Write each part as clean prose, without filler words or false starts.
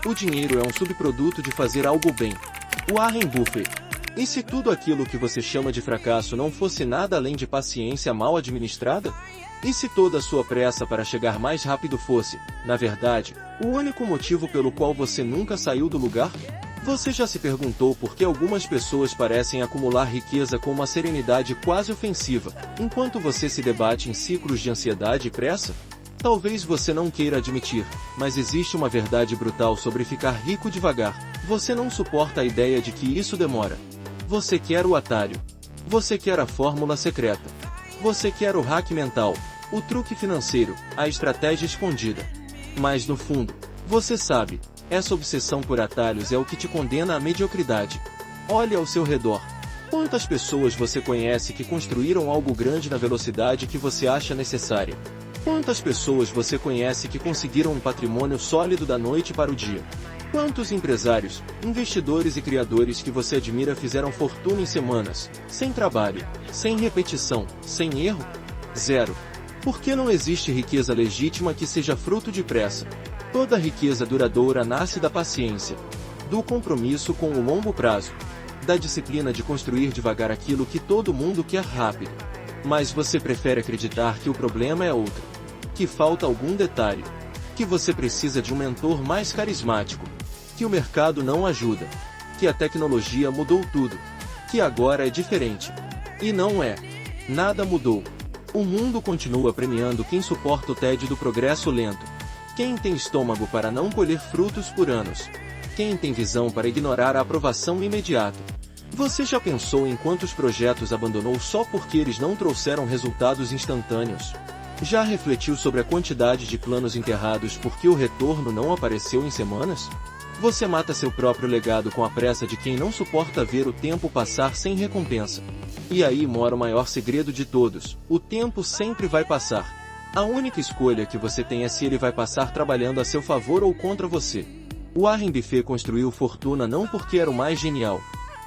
O dinheiro é um subproduto de fazer algo bem. Warren Buffett. E se tudo aquilo que você chama de fracasso não fosse nada além de paciência mal administrada? E se toda a sua pressa para chegar mais rápido fosse, na verdade, o único motivo pelo qual você nunca saiu do lugar? Você já se perguntou por que algumas pessoas parecem acumular riqueza com uma serenidade quase ofensiva, enquanto você se debate em ciclos de ansiedade e pressa? Talvez você não queira admitir, mas existe uma verdade brutal sobre ficar rico devagar. Você não suporta a ideia de que isso demora. Você quer o atalho. Você quer a fórmula secreta. Você quer o hack mental, o truque financeiro, a estratégia escondida. Mas no fundo, você sabe, essa obsessão por atalhos é o que te condena à mediocridade. Olhe ao seu redor. Quantas pessoas você conhece que construíram algo grande na velocidade que você acha necessária? Quantas pessoas você conhece que conseguiram um patrimônio sólido da noite para o dia? Quantos empresários, investidores e criadores que você admira fizeram fortuna em semanas, sem trabalho, sem repetição, sem erro? Zero. Por que não existe riqueza legítima que seja fruto de pressa? Toda riqueza duradoura nasce da paciência, do compromisso com o longo prazo, da disciplina de construir devagar aquilo que todo mundo quer rápido. Mas você prefere acreditar que o problema é outro, que falta algum detalhe, que você precisa de um mentor mais carismático, que o mercado não ajuda, que a tecnologia mudou tudo, que agora é diferente. E não é. Nada mudou. O mundo continua premiando quem suporta o tédio do progresso lento. Quem tem estômago para não colher frutos por anos. Quem tem visão para ignorar a aprovação imediata. Você já pensou em quantos projetos abandonou só porque eles não trouxeram resultados instantâneos? Já refletiu sobre a quantidade de planos enterrados porque o retorno não apareceu em semanas? Você mata seu próprio legado com a pressa de quem não suporta ver o tempo passar sem recompensa. E aí mora o maior segredo de todos: o tempo sempre vai passar. A única escolha que você tem é se ele vai passar trabalhando a seu favor ou contra você. Warren Buffett construiu fortuna não porque era o mais genial.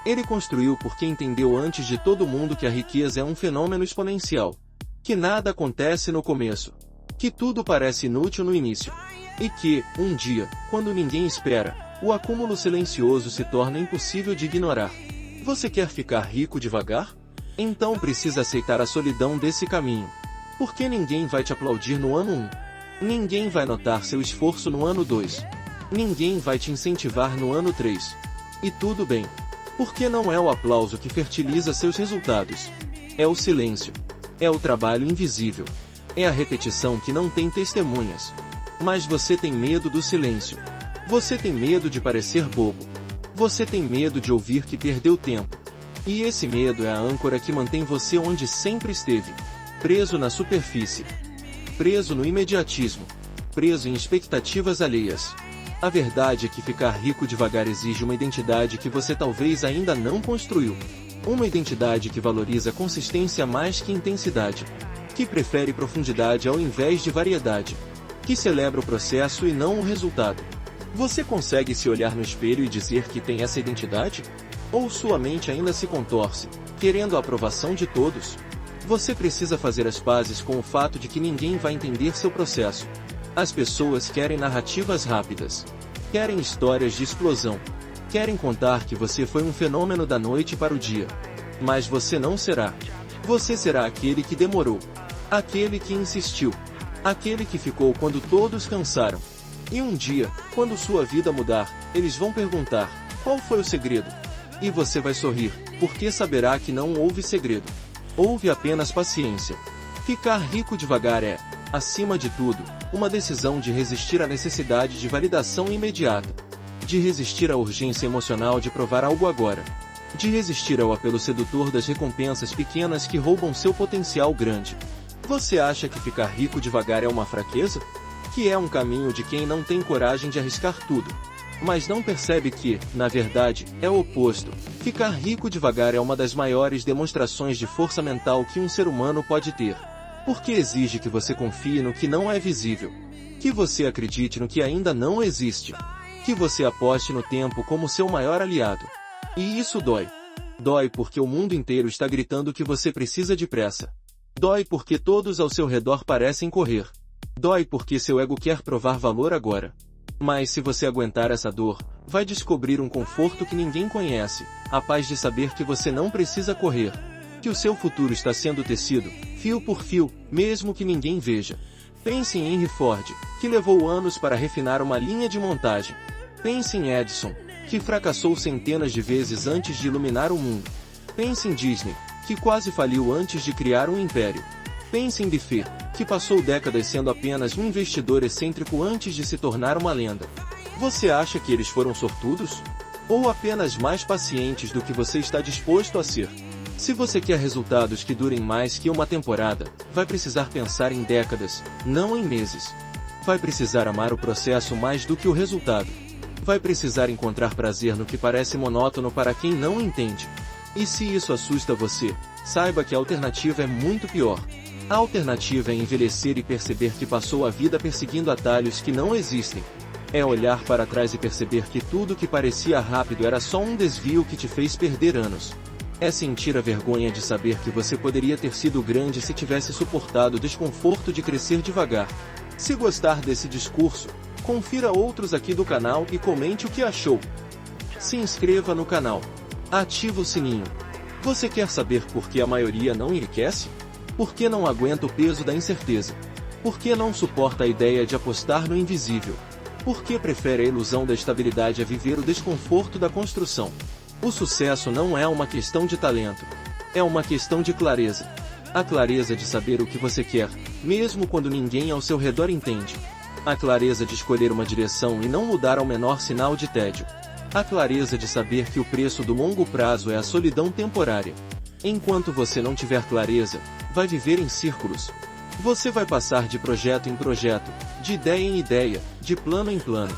Ele construiu porque entendeu antes de todo mundo que a riqueza é um fenômeno exponencial. Que nada acontece no começo. Que tudo parece inútil no início. E que, um dia, quando ninguém espera, o acúmulo silencioso se torna impossível de ignorar. Você quer ficar rico devagar? Então precisa aceitar a solidão desse caminho. Porque ninguém vai te aplaudir no ano 1. Ninguém vai notar seu esforço no ano 2. Ninguém vai te incentivar no ano 3. E tudo bem. Porque não é o aplauso que fertiliza seus resultados. É o silêncio. É o trabalho invisível. É a repetição que não tem testemunhas. Mas você tem medo do silêncio. Você tem medo de parecer bobo. Você tem medo de ouvir que perdeu tempo. E esse medo é a âncora que mantém você onde sempre esteve. Preso na superfície. Preso no imediatismo. Preso em expectativas alheias. A verdade é que ficar rico devagar exige uma identidade que você talvez ainda não construiu. Uma identidade que valoriza consistência mais que intensidade. Que prefere profundidade ao invés de variedade. Que celebra o processo e não o resultado. Você consegue se olhar no espelho e dizer que tem essa identidade? Ou sua mente ainda se contorce, querendo a aprovação de todos? Você precisa fazer as pazes com o fato de que ninguém vai entender seu processo. As pessoas querem narrativas rápidas. Querem histórias de explosão. Querem contar que você foi um fenômeno da noite para o dia. Mas você não será. Você será aquele que demorou. Aquele que insistiu. Aquele que ficou quando todos cansaram. E um dia, quando sua vida mudar, eles vão perguntar: qual foi o segredo? E você vai sorrir, porque saberá que não houve segredo. Houve apenas paciência. Ficar rico devagar é, acima de tudo, uma decisão de resistir à necessidade de validação imediata. De resistir à urgência emocional de provar algo agora. De resistir ao apelo sedutor das recompensas pequenas que roubam seu potencial grande. Você acha que ficar rico devagar é uma fraqueza? Que é um caminho de quem não tem coragem de arriscar tudo. Mas não percebe que, na verdade, é o oposto. Ficar rico devagar é uma das maiores demonstrações de força mental que um ser humano pode ter. Porque exige que você confie no que não é visível. Que você acredite no que ainda não existe. Que você aposte no tempo como seu maior aliado. E isso dói. Dói porque o mundo inteiro está gritando que você precisa de pressa. Dói porque todos ao seu redor parecem correr. Dói porque seu ego quer provar valor agora. Mas se você aguentar essa dor, vai descobrir um conforto que ninguém conhece, a paz de saber que você não precisa correr, que o seu futuro está sendo tecido, fio por fio, mesmo que ninguém veja. Pense em Henry Ford, que levou anos para refinar uma linha de montagem. Pense em Edison, que fracassou centenas de vezes antes de iluminar o mundo. Pense em Disney, que quase faliu antes de criar um império. Pense em Buffett, que passou décadas sendo apenas um investidor excêntrico antes de se tornar uma lenda. Você acha que eles foram sortudos? Ou apenas mais pacientes do que você está disposto a ser? Se você quer resultados que durem mais que uma temporada, vai precisar pensar em décadas, não em meses. Vai precisar amar o processo mais do que o resultado. Vai precisar encontrar prazer no que parece monótono para quem não entende. E se isso assusta você, saiba que a alternativa é muito pior. A alternativa é envelhecer e perceber que passou a vida perseguindo atalhos que não existem. É olhar para trás e perceber que tudo que parecia rápido era só um desvio que te fez perder anos. É sentir a vergonha de saber que você poderia ter sido grande se tivesse suportado o desconforto de crescer devagar. Se gostar desse discurso, confira outros aqui do canal e comente o que achou. Se inscreva no canal. Ative o sininho. Você quer saber por que a maioria não enriquece? Por que não aguenta o peso da incerteza? Por que não suporta a ideia de apostar no invisível? Por que prefere a ilusão da estabilidade a viver o desconforto da construção? O sucesso não é uma questão de talento. É uma questão de clareza. A clareza de saber o que você quer, mesmo quando ninguém ao seu redor entende. A clareza de escolher uma direção e não mudar ao menor sinal de tédio. A clareza de saber que o preço do longo prazo é a solidão temporária. Enquanto você não tiver clareza, vai viver em círculos. Você vai passar de projeto em projeto, de ideia em ideia, de plano em plano.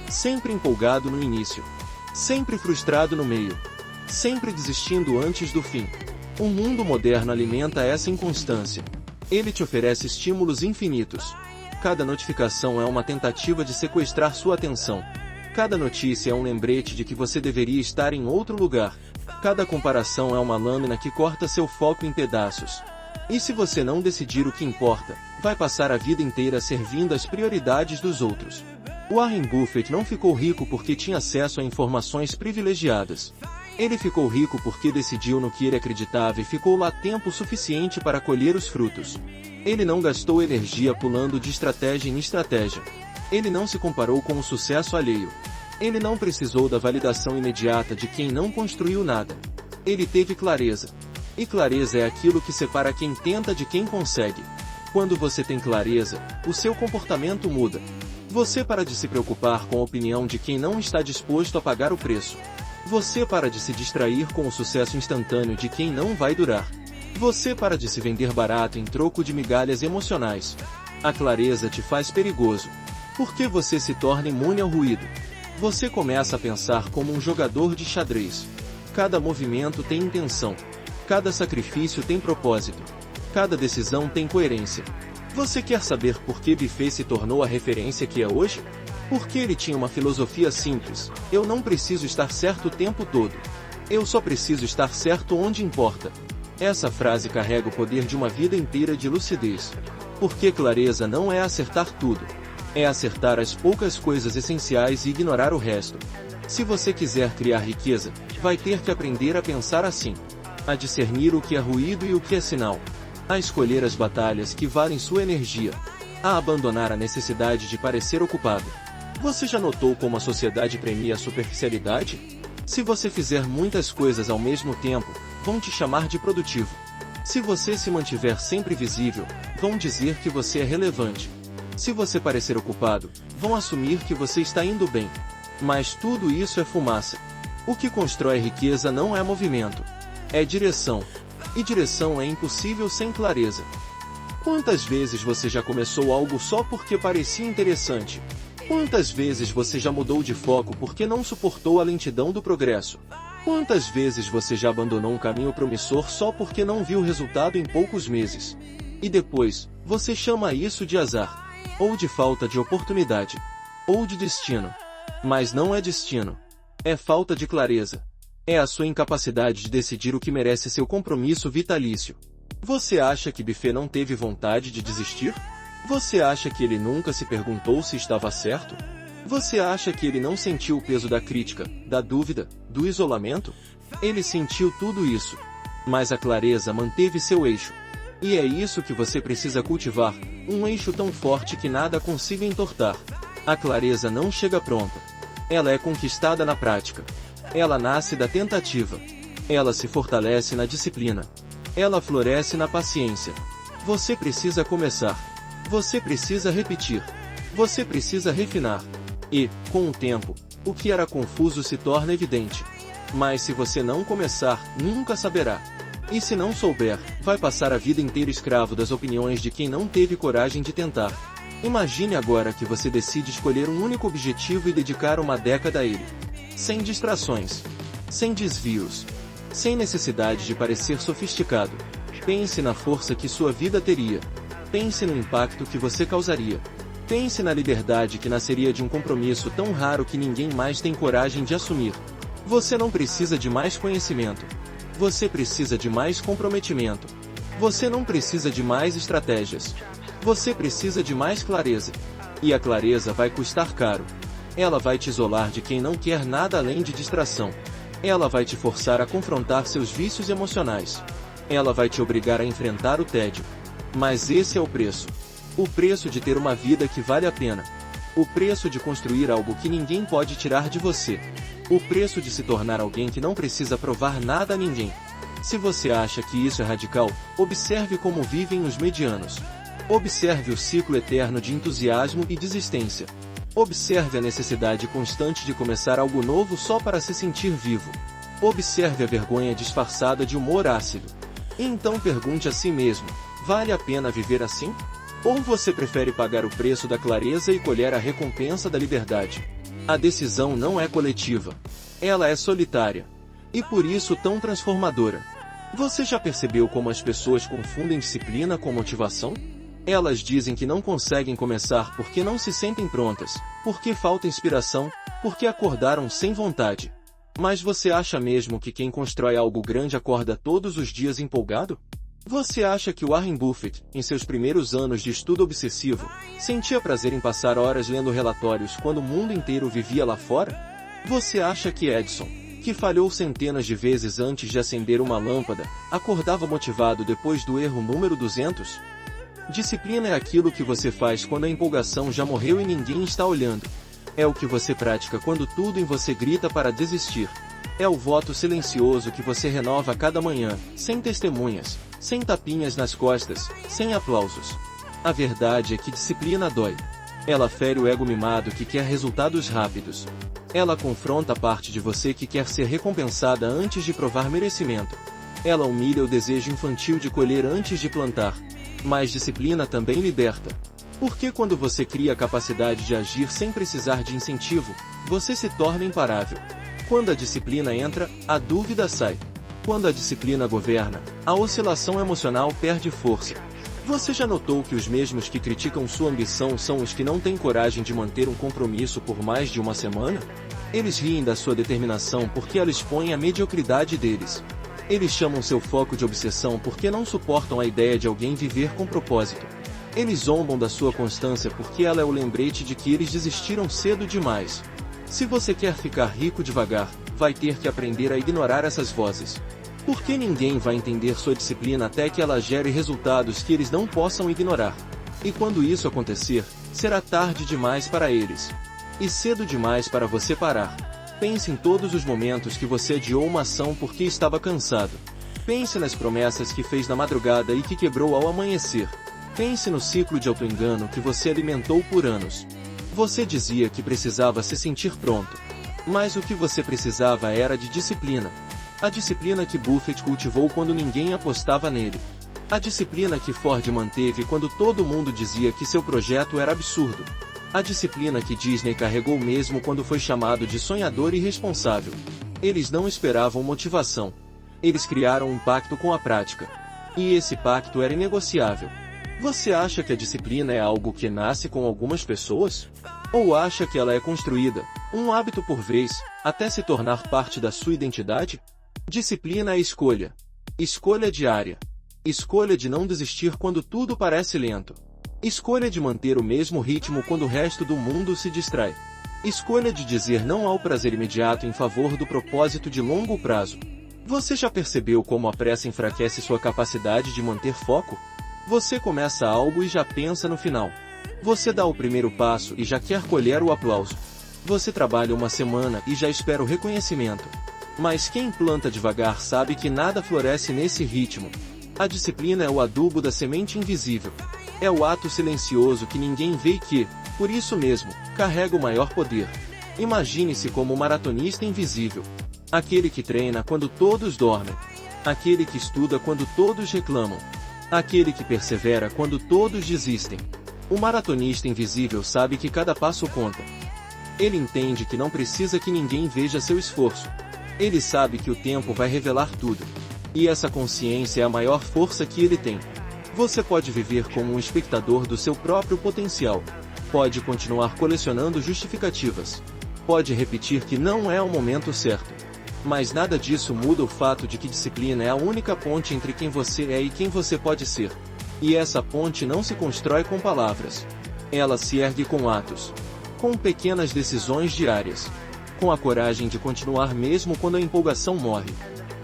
Sempre empolgado no início. Sempre frustrado no meio. Sempre desistindo antes do fim. O mundo moderno alimenta essa inconstância. Ele te oferece estímulos infinitos. Cada notificação é uma tentativa de sequestrar sua atenção. Cada notícia é um lembrete de que você deveria estar em outro lugar. Cada comparação é uma lâmina que corta seu foco em pedaços. E se você não decidir o que importa, vai passar a vida inteira servindo às prioridades dos outros. Warren Buffett não ficou rico porque tinha acesso a informações privilegiadas. Ele ficou rico porque decidiu no que ele acreditava e ficou lá tempo suficiente para colher os frutos. Ele não gastou energia pulando de estratégia em estratégia. Ele não se comparou com o sucesso alheio. Ele não precisou da validação imediata de quem não construiu nada. Ele teve clareza. E clareza é aquilo que separa quem tenta de quem consegue. Quando você tem clareza, o seu comportamento muda. Você para de se preocupar com a opinião de quem não está disposto a pagar o preço. Você para de se distrair com o sucesso instantâneo de quem não vai durar. Você para de se vender barato em troco de migalhas emocionais. A clareza te faz perigoso. Porque você se torna imune ao ruído. Você começa a pensar como um jogador de xadrez. Cada movimento tem intenção. Cada sacrifício tem propósito. Cada decisão tem coerência. Você quer saber por que Buffett se tornou a referência que é hoje? Porque ele tinha uma filosofia simples: eu não preciso estar certo o tempo todo. Eu só preciso estar certo onde importa. Essa frase carrega o poder de uma vida inteira de lucidez. Porque clareza não é acertar tudo. É acertar as poucas coisas essenciais e ignorar o resto. Se você quiser criar riqueza, vai ter que aprender a pensar assim. A discernir o que é ruído e o que é sinal. A escolher as batalhas que valem sua energia. A abandonar a necessidade de parecer ocupado. Você já notou como a sociedade premia a superficialidade? Se você fizer muitas coisas ao mesmo tempo, vão te chamar de produtivo. Se você se mantiver sempre visível, vão dizer que você é relevante. Se você parecer ocupado, vão assumir que você está indo bem. Mas tudo isso é fumaça. O que constrói riqueza não é movimento. É direção. E direção é impossível sem clareza. Quantas vezes você já começou algo só porque parecia interessante? Quantas vezes você já mudou de foco porque não suportou a lentidão do progresso? Quantas vezes você já abandonou um caminho promissor só porque não viu o resultado em poucos meses? E depois, você chama isso de azar, ou de falta de oportunidade, ou de destino. Mas não é destino. É falta de clareza. É a sua incapacidade de decidir o que merece seu compromisso vitalício. Você acha que Buffett não teve vontade de desistir? Você acha que ele nunca se perguntou se estava certo? Você acha que ele não sentiu o peso da crítica, da dúvida, do isolamento? Ele sentiu tudo isso. Mas a clareza manteve seu eixo. E é isso que você precisa cultivar, um eixo tão forte que nada consiga entortar. A clareza não chega pronta. Ela é conquistada na prática. Ela nasce da tentativa. Ela se fortalece na disciplina. Ela floresce na paciência. Você precisa começar. Você precisa repetir. Você precisa refinar. E, com o tempo, o que era confuso se torna evidente. Mas se você não começar, nunca saberá. E se não souber, vai passar a vida inteira escravo das opiniões de quem não teve coragem de tentar. Imagine agora que você decide escolher um único objetivo e dedicar uma década a ele. Sem distrações. Sem desvios. Sem necessidade de parecer sofisticado. Pense na força que sua vida teria. Pense no impacto que você causaria. Pense na liberdade que nasceria de um compromisso tão raro que ninguém mais tem coragem de assumir. Você não precisa de mais conhecimento. Você precisa de mais comprometimento. Você não precisa de mais estratégias. Você precisa de mais clareza. E a clareza vai custar caro. Ela vai te isolar de quem não quer nada além de distração. Ela vai te forçar a confrontar seus vícios emocionais. Ela vai te obrigar a enfrentar o tédio. Mas esse é o preço. O preço de ter uma vida que vale a pena. O preço de construir algo que ninguém pode tirar de você. O preço de se tornar alguém que não precisa provar nada a ninguém. Se você acha que isso é radical, observe como vivem os medianos. Observe o ciclo eterno de entusiasmo e desistência. Observe a necessidade constante de começar algo novo só para se sentir vivo. Observe a vergonha disfarçada de humor ácido. E então pergunte a si mesmo, vale a pena viver assim? Ou você prefere pagar o preço da clareza e colher a recompensa da liberdade? A decisão não é coletiva. Ela é solitária. E por isso tão transformadora. Você já percebeu como as pessoas confundem disciplina com motivação? Elas dizem que não conseguem começar porque não se sentem prontas, porque falta inspiração, porque acordaram sem vontade. Mas você acha mesmo que quem constrói algo grande acorda todos os dias empolgado? Você acha que Warren Buffett, em seus primeiros anos de estudo obsessivo, sentia prazer em passar horas lendo relatórios quando o mundo inteiro vivia lá fora? Você acha que Edison, que falhou centenas de vezes antes de acender uma lâmpada, acordava motivado depois do erro número 200? Disciplina é aquilo que você faz quando a empolgação já morreu e ninguém está olhando. É o que você pratica quando tudo em você grita para desistir. É o voto silencioso que você renova a cada manhã, sem testemunhas, sem tapinhas nas costas, sem aplausos. A verdade é que disciplina dói. Ela fere o ego mimado que quer resultados rápidos. Ela confronta a parte de você que quer ser recompensada antes de provar merecimento. Ela humilha o desejo infantil de colher antes de plantar. Mas disciplina também liberta. Porque quando você cria a capacidade de agir sem precisar de incentivo, você se torna imparável. Quando a disciplina entra, a dúvida sai. Quando a disciplina governa, a oscilação emocional perde força. Você já notou que os mesmos que criticam sua ambição são os que não têm coragem de manter um compromisso por mais de uma semana? Eles riem da sua determinação porque ela expõe a mediocridade deles. Eles chamam seu foco de obsessão porque não suportam a ideia de alguém viver com propósito. Eles zombam da sua constância porque ela é o lembrete de que eles desistiram cedo demais. Se você quer ficar rico devagar, vai ter que aprender a ignorar essas vozes. Porque ninguém vai entender sua disciplina até que ela gere resultados que eles não possam ignorar. E quando isso acontecer, será tarde demais para eles. E cedo demais para você parar. Pense em todos os momentos que você adiou uma ação porque estava cansado. Pense nas promessas que fez na madrugada e que quebrou ao amanhecer. Pense no ciclo de autoengano que você alimentou por anos. Você dizia que precisava se sentir pronto. Mas o que você precisava era de disciplina. A disciplina que Buffett cultivou quando ninguém apostava nele. A disciplina que Ford manteve quando todo mundo dizia que seu projeto era absurdo. A disciplina que Disney carregou mesmo quando foi chamado de sonhador irresponsável. Eles não esperavam motivação. Eles criaram um pacto com a prática. E esse pacto era inegociável. Você acha que a disciplina é algo que nasce com algumas pessoas? Ou acha que ela é construída, um hábito por vez, até se tornar parte da sua identidade? Disciplina é escolha. Escolha diária. Escolha de não desistir quando tudo parece lento. Escolha de manter o mesmo ritmo quando o resto do mundo se distrai. Escolha de dizer não ao prazer imediato em favor do propósito de longo prazo. Você já percebeu como a pressa enfraquece sua capacidade de manter foco? Você começa algo e já pensa no final. Você dá o primeiro passo e já quer colher o aplauso. Você trabalha uma semana e já espera o reconhecimento. Mas quem planta devagar sabe que nada floresce nesse ritmo. A disciplina é o adubo da semente invisível. É o ato silencioso que ninguém vê e que, por isso mesmo, carrega o maior poder. Imagine-se como um maratonista invisível. Aquele que treina quando todos dormem. Aquele que estuda quando todos reclamam. Aquele que persevera quando todos desistem. O maratonista invisível sabe que cada passo conta. Ele entende que não precisa que ninguém veja seu esforço. Ele sabe que o tempo vai revelar tudo. E essa consciência é a maior força que ele tem. Você pode viver como um espectador do seu próprio potencial. Pode continuar colecionando justificativas. Pode repetir que não é o momento certo. Mas nada disso muda o fato de que disciplina é a única ponte entre quem você é e quem você pode ser. E essa ponte não se constrói com palavras. Ela se ergue com atos. Com pequenas decisões diárias. Com a coragem de continuar mesmo quando a empolgação morre.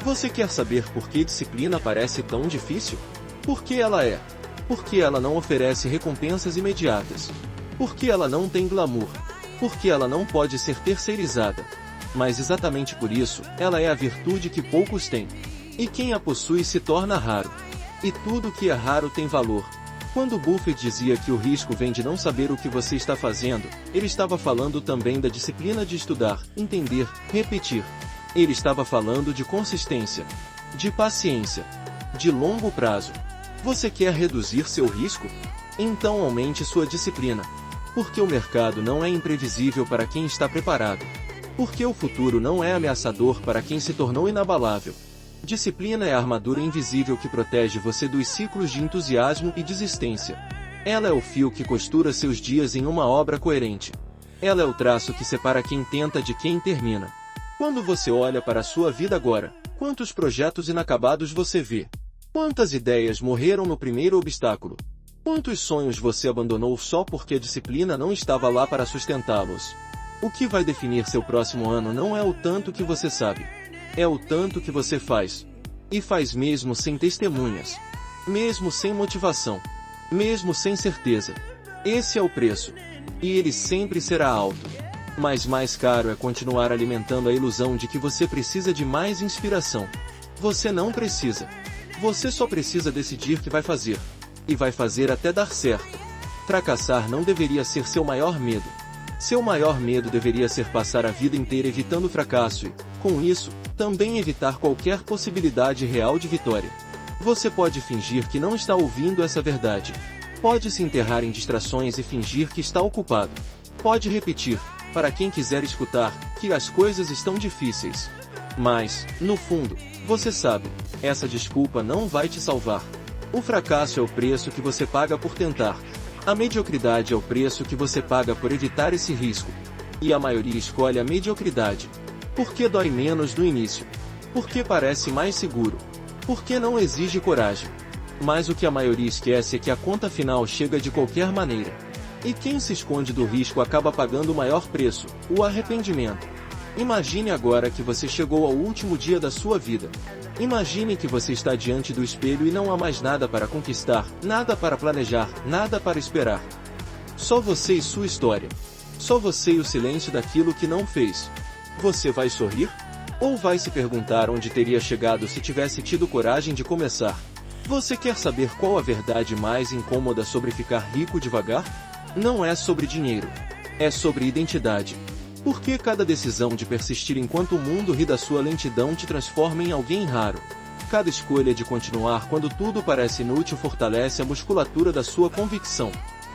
Você quer saber por que disciplina parece tão difícil? Porque ela é. Porque ela não oferece recompensas imediatas. Porque ela não tem glamour. Porque ela não pode ser terceirizada. Mas exatamente por isso, ela é a virtude que poucos têm. E quem a possui se torna raro. E tudo que é raro tem valor. Quando Buffett dizia que o risco vem de não saber o que você está fazendo, ele estava falando também da disciplina de estudar, entender, repetir. Ele estava falando de consistência, de paciência, de longo prazo. Você quer reduzir seu risco? Então aumente sua disciplina. Porque o mercado não é imprevisível para quem está preparado. Porque o futuro não é ameaçador para quem se tornou inabalável. Disciplina é a armadura invisível que protege você dos ciclos de entusiasmo e desistência. Ela é o fio que costura seus dias em uma obra coerente. Ela é o traço que separa quem tenta de quem termina. Quando você olha para a sua vida agora, quantos projetos inacabados você vê? Quantas ideias morreram no primeiro obstáculo? Quantos sonhos você abandonou só porque a disciplina não estava lá para sustentá-los? O que vai definir seu próximo ano não é o tanto que você sabe. É o tanto que você faz. E faz mesmo sem testemunhas. Mesmo sem motivação. Mesmo sem certeza. Esse é o preço. E ele sempre será alto. Mas mais caro é continuar alimentando a ilusão de que você precisa de mais inspiração. Você não precisa. Você só precisa decidir que vai fazer. E vai fazer até dar certo. Fracassar não deveria ser seu maior medo. Seu maior medo deveria ser passar a vida inteira evitando o fracasso e, com isso, também evitar qualquer possibilidade real de vitória. Você pode fingir que não está ouvindo essa verdade. Pode se enterrar em distrações e fingir que está ocupado. Pode repetir, para quem quiser escutar, que as coisas estão difíceis. Mas, no fundo, você sabe, essa desculpa não vai te salvar. O fracasso é o preço que você paga por tentar. A mediocridade é o preço que você paga por evitar esse risco. E a maioria escolhe a mediocridade. Porque dói menos no início. Porque parece mais seguro. Porque não exige coragem. Mas o que a maioria esquece é que a conta final chega de qualquer maneira. E quem se esconde do risco acaba pagando o maior preço, o arrependimento. Imagine agora que você chegou ao último dia da sua vida. Imagine que você está diante do espelho e não há mais nada para conquistar, nada para planejar, nada para esperar. Só você e sua história. Só você e o silêncio daquilo que não fez. Você vai sorrir? Ou vai se perguntar onde teria chegado se tivesse tido coragem de começar? Você quer saber qual a verdade mais incômoda sobre ficar rico devagar? Não é sobre dinheiro. É sobre identidade. Porque cada decisão de persistir enquanto o mundo ri da sua lentidão te transforma em alguém raro. Cada escolha de continuar quando tudo parece inútil fortalece a musculatura da sua convicção.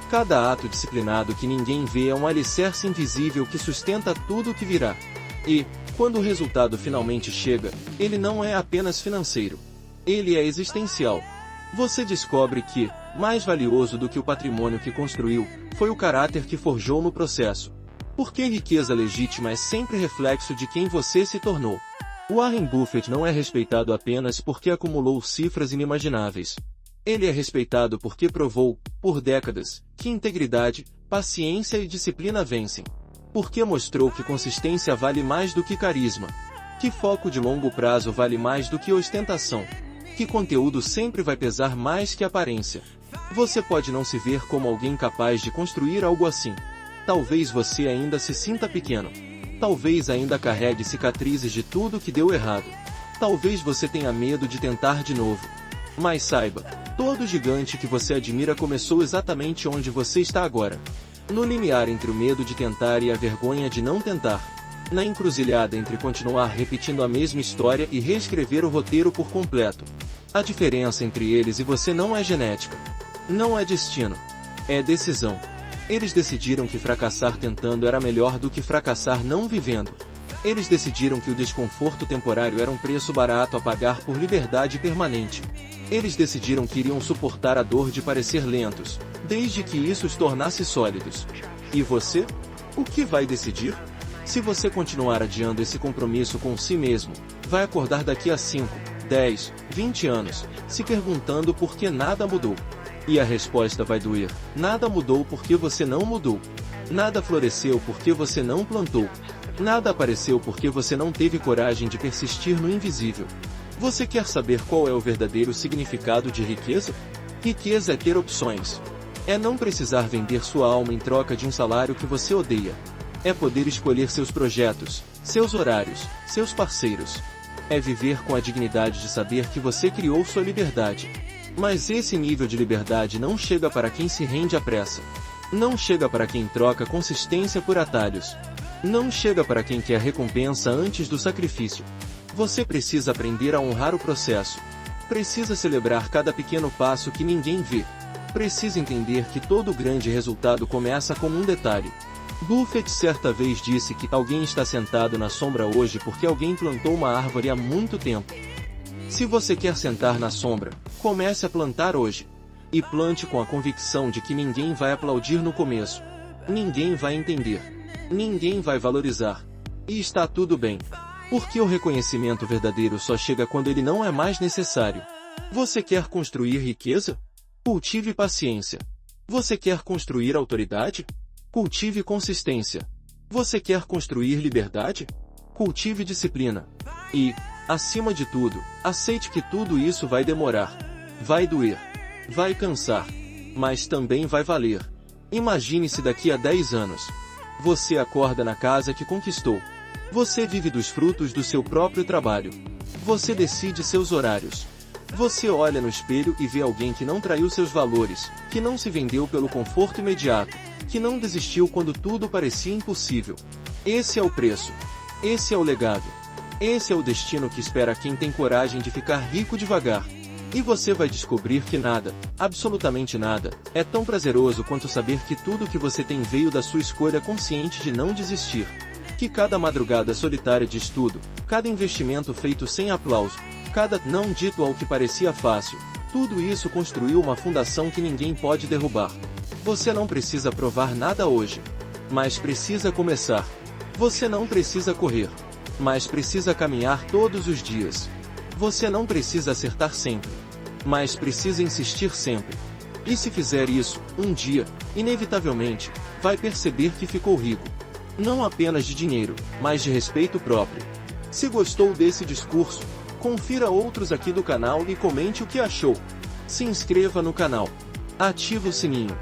Cada ato disciplinado que ninguém vê é um alicerce invisível que sustenta tudo o que virá. E, quando o resultado finalmente chega, ele não é apenas financeiro. Ele é existencial. Você descobre que, mais valioso do que o patrimônio que construiu, foi o caráter que forjou no processo. Porque riqueza legítima é sempre reflexo de quem você se tornou. Warren Buffett não é respeitado apenas porque acumulou cifras inimagináveis. Ele é respeitado porque provou, por décadas, que integridade, paciência e disciplina vencem. Porque mostrou que consistência vale mais do que carisma. Que foco de longo prazo vale mais do que ostentação. Que conteúdo sempre vai pesar mais que aparência. Você pode não se ver como alguém capaz de construir algo assim. Talvez você ainda se sinta pequeno. Talvez ainda carregue cicatrizes de tudo que deu errado. Talvez você tenha medo de tentar de novo. Mas saiba, todo gigante que você admira começou exatamente onde você está agora. No limiar entre o medo de tentar e a vergonha de não tentar. Na encruzilhada entre continuar repetindo a mesma história e reescrever o roteiro por completo. A diferença entre eles e você não é genética. Não é destino. É decisão. Eles decidiram que fracassar tentando era melhor do que fracassar não vivendo. Eles decidiram que o desconforto temporário era um preço barato a pagar por liberdade permanente. Eles decidiram que iriam suportar a dor de parecer lentos, desde que isso os tornasse sólidos. E você? O que vai decidir? Se você continuar adiando esse compromisso com si mesmo, vai acordar daqui a 5, 10, 20 anos, se perguntando por que nada mudou. E a resposta vai doer. Nada mudou porque você não mudou. Nada floresceu porque você não plantou. Nada apareceu porque você não teve coragem de persistir no invisível. Você quer saber qual é o verdadeiro significado de riqueza? Riqueza é ter opções. É não precisar vender sua alma em troca de um salário que você odeia. É poder escolher seus projetos, seus horários, seus parceiros. É viver com a dignidade de saber que você criou sua liberdade. Mas esse nível de liberdade não chega para quem se rende à pressa. Não chega para quem troca consistência por atalhos. Não chega para quem quer recompensa antes do sacrifício. Você precisa aprender a honrar o processo. Precisa celebrar cada pequeno passo que ninguém vê. Precisa entender que todo grande resultado começa com um detalhe. Buffett certa vez disse que alguém está sentado na sombra hoje porque alguém plantou uma árvore há muito tempo. Se você quer sentar na sombra, comece a plantar hoje. E plante com a convicção de que ninguém vai aplaudir no começo. Ninguém vai entender. Ninguém vai valorizar. E está tudo bem. Porque o reconhecimento verdadeiro só chega quando ele não é mais necessário. Você quer construir riqueza? Cultive paciência. Você quer construir autoridade? Cultive consistência. Você quer construir liberdade? Cultive disciplina. E, acima de tudo, aceite que tudo isso vai demorar. Vai doer. Vai cansar. Mas também vai valer. Imagine-se daqui a 10 anos. Você acorda na casa que conquistou. Você vive dos frutos do seu próprio trabalho. Você decide seus horários. Você olha no espelho e vê alguém que não traiu seus valores, que não se vendeu pelo conforto imediato, que não desistiu quando tudo parecia impossível. Esse é o preço. Esse é o legado. Esse é o destino que espera quem tem coragem de ficar rico devagar. E você vai descobrir que nada, absolutamente nada, é tão prazeroso quanto saber que tudo que você tem veio da sua escolha consciente de não desistir. Que cada madrugada solitária de estudo, cada investimento feito sem aplauso, cada não dito ao que parecia fácil, tudo isso construiu uma fundação que ninguém pode derrubar. Você não precisa provar nada hoje, mas precisa começar. Você não precisa correr, mas precisa caminhar todos os dias. Você não precisa acertar sempre, mas precisa insistir sempre. E se fizer isso, um dia, inevitavelmente, vai perceber que ficou rico. Não apenas de dinheiro, mas de respeito próprio. Se gostou desse discurso, confira outros aqui do canal e comente o que achou. Se inscreva no canal. Ative o sininho.